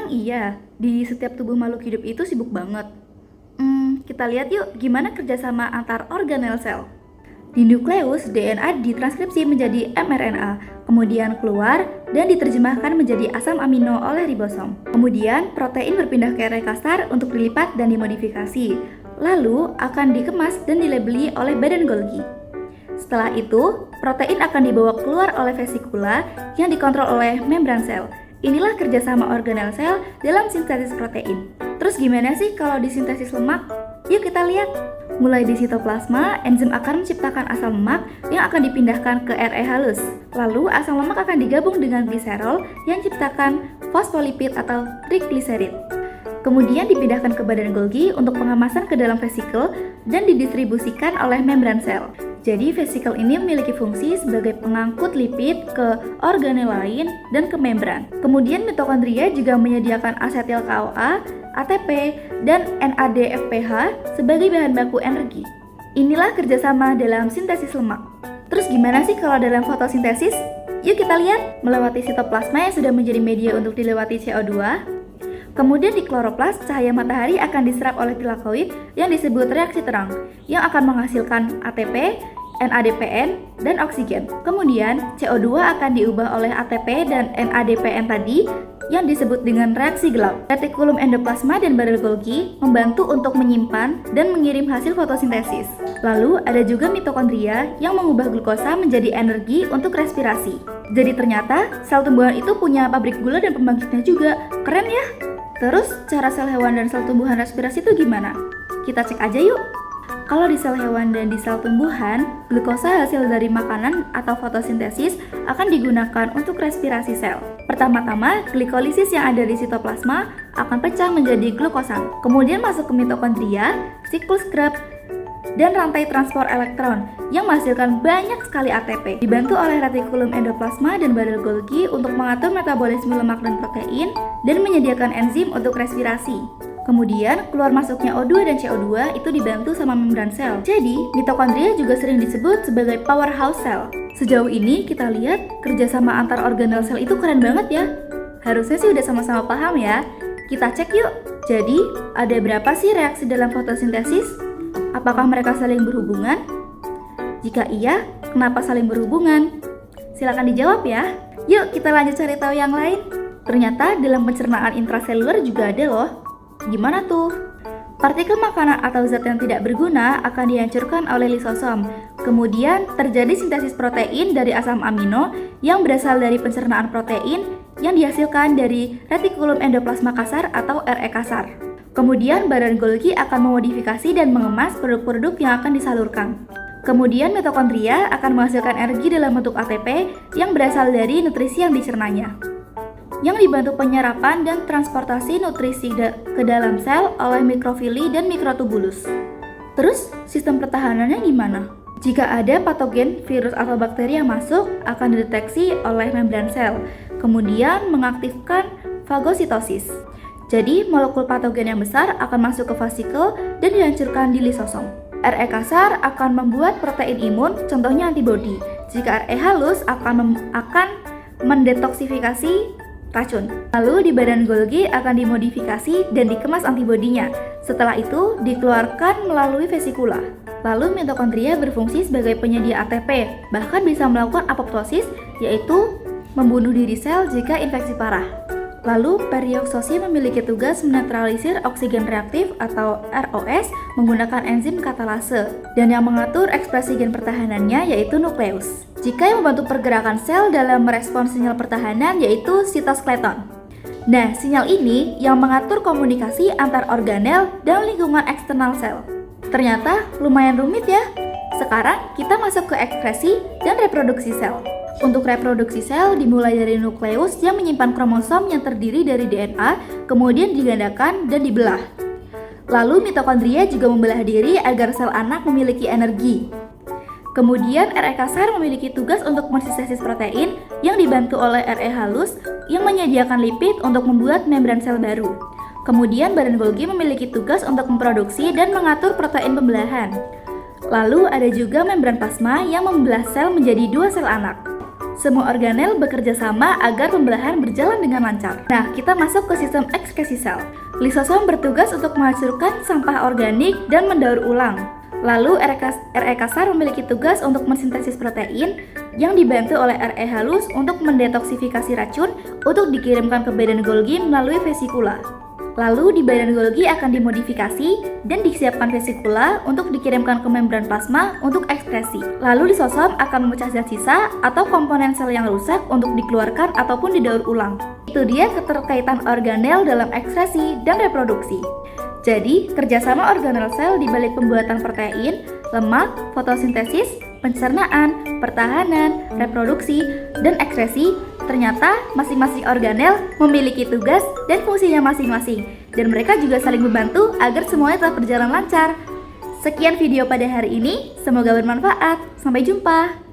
Emang iya, di setiap tubuh makhluk hidup itu sibuk banget. Kita lihat yuk gimana kerjasama antar organel sel. Di nukleus, DNA ditranskripsi menjadi mRNA, kemudian keluar dan diterjemahkan menjadi asam amino oleh ribosom. Kemudian, protein berpindah ke RNA kasar untuk dilipat dan dimodifikasi. Lalu, akan dikemas dan dilabeli oleh badan Golgi. Setelah itu, protein akan dibawa keluar oleh vesikula yang dikontrol oleh membran sel. Inilah kerjasama organel sel dalam sintesis protein. Terus gimana sih kalau di sintesis lemak? Yuk kita lihat. Mulai di sitoplasma, enzim akan menciptakan asam lemak yang akan dipindahkan ke RE halus. Lalu asam lemak akan digabung dengan gliserol yang menciptakan fosfolipid atau trigliserid. Kemudian dipindahkan ke badan Golgi untuk pengemasan ke dalam vesikel dan didistribusikan oleh membran sel. Jadi vesikel ini memiliki fungsi sebagai pengangkut lipid ke organel lain dan ke membran. Kemudian mitokondria juga menyediakan asetil CoA, ATP, dan NADPH sebagai bahan baku energi. Inilah kerjasama dalam sintesis lemak. Terus gimana sih kalau dalam fotosintesis? Yuk kita lihat. Melewati sitoplasma yang sudah menjadi media untuk dilewati CO2. Kemudian di kloroplas, cahaya matahari akan diserap oleh tilakoid yang disebut reaksi terang, yang akan menghasilkan ATP, NADPN, dan oksigen. Kemudian, CO2 akan diubah oleh ATP dan NADPN tadi yang disebut dengan reaksi gelap. Retikulum endoplasma dan badan Golgi membantu untuk menyimpan dan mengirim hasil fotosintesis. Lalu, ada juga mitokondria yang mengubah glukosa menjadi energi untuk respirasi. Jadi ternyata, sel tumbuhan itu punya pabrik gula dan pembangkitnya juga. Keren ya? Terus, cara sel hewan dan sel tumbuhan respirasi itu gimana? Kita cek aja yuk. Kalau di sel hewan dan di sel tumbuhan, glukosa hasil dari makanan atau fotosintesis akan digunakan untuk respirasi sel. Pertama-tama, glikolisis yang ada di sitoplasma akan pecah menjadi glukosan. Kemudian masuk ke mitokondria, siklus Krebs, dan rantai transport elektron yang menghasilkan banyak sekali ATP. Dibantu oleh retikulum endoplasma dan badan Golgi untuk mengatur metabolisme lemak dan protein dan menyediakan enzim untuk respirasi. Kemudian, keluar masuknya O2 dan CO2 itu dibantu sama membran sel. Jadi, mitokondria juga sering disebut sebagai powerhouse cell. Sejauh ini kita lihat kerjasama antar organel sel itu keren banget ya. Harusnya sih udah sama-sama paham ya. Kita cek yuk. Jadi, ada berapa sih reaksi dalam fotosintesis? Apakah mereka saling berhubungan? Jika iya, kenapa saling berhubungan? Silakan dijawab ya. Yuk kita lanjut cari tahu yang lain. Ternyata dalam pencernaan intraseluler juga ada loh. Gimana tuh? Partikel makanan atau zat yang tidak berguna akan dihancurkan oleh lisosom. Kemudian terjadi sintesis protein dari asam amino yang berasal dari pencernaan protein yang dihasilkan dari retikulum endoplasma kasar atau RE kasar. Kemudian badan Golgi akan memodifikasi dan mengemas produk-produk yang akan disalurkan. Kemudian mitokondria akan menghasilkan energi dalam bentuk ATP yang berasal dari nutrisi yang dicernanya, yang dibantu penyerapan dan transportasi nutrisi ke dalam sel oleh mikrofili dan mikrotubulus. Terus, sistem pertahanannya gimana? Jika ada patogen, virus atau bakteri yang masuk, akan dideteksi oleh membran sel, kemudian mengaktifkan fagositosis. Jadi, molekul patogen yang besar akan masuk ke vesikel dan dihancurkan di lisosom. RE kasar akan membuat protein imun, contohnya antibodi. Jika RE halus akan mendetoksifikasi racun. Lalu di badan Golgi akan dimodifikasi dan dikemas antibodinya. Setelah itu dikeluarkan melalui vesikula. Lalu mitokondria berfungsi sebagai penyedia ATP, bahkan bisa melakukan apoptosis, yaitu membunuh diri sel jika infeksi parah. Lalu, perioksosi memiliki tugas menetralisir oksigen reaktif atau ROS menggunakan enzim katalase dan yang mengatur ekspresi gen pertahanannya yaitu nukleus. Jika yang membantu pergerakan sel dalam merespons sinyal pertahanan yaitu sitoskeleton. Nah, sinyal ini yang mengatur komunikasi antar organel dan lingkungan eksternal sel. Ternyata lumayan rumit ya. Sekarang kita masuk ke ekspresi dan reproduksi sel. Untuk reproduksi sel dimulai dari nukleus yang menyimpan kromosom yang terdiri dari DNA, kemudian digandakan dan dibelah. Lalu mitokondria juga membelah diri agar sel anak memiliki energi. Kemudian RE kasar memiliki tugas untuk mensintesis protein yang dibantu oleh RE halus yang menyediakan lipid untuk membuat membran sel baru. Kemudian badan Golgi memiliki tugas untuk memproduksi dan mengatur protein pembelahan. Lalu ada juga membran plasma yang membelah sel menjadi dua sel anak. Semua organel bekerja sama agar pembelahan berjalan dengan lancar. Nah, kita masuk ke sistem ekskresi sel. Lisosom bertugas untuk menghasilkan sampah organik dan mendaur ulang. Lalu RE kasar memiliki tugas untuk mensintesis protein yang dibantu oleh RE halus untuk mendetoksifikasi racun untuk dikirimkan ke badan Golgi melalui vesikula. Lalu di badan Golgi akan dimodifikasi dan disiapkan vesikula untuk dikirimkan ke membran plasma untuk ekskresi. Lalu lisosom akan memecah zat sisa atau komponen sel yang rusak untuk dikeluarkan ataupun didaur ulang. Itu dia keterkaitan organel dalam ekskresi dan reproduksi. Jadi, kerjasama organel sel di balik pembuatan protein, lemak, fotosintesis, pencernaan, pertahanan, reproduksi, dan ekskresi, ternyata masing-masing organel memiliki tugas dan fungsinya masing-masing, dan mereka juga saling membantu agar semuanya tetap berjalan lancar. Sekian video pada hari ini, semoga bermanfaat. Sampai jumpa.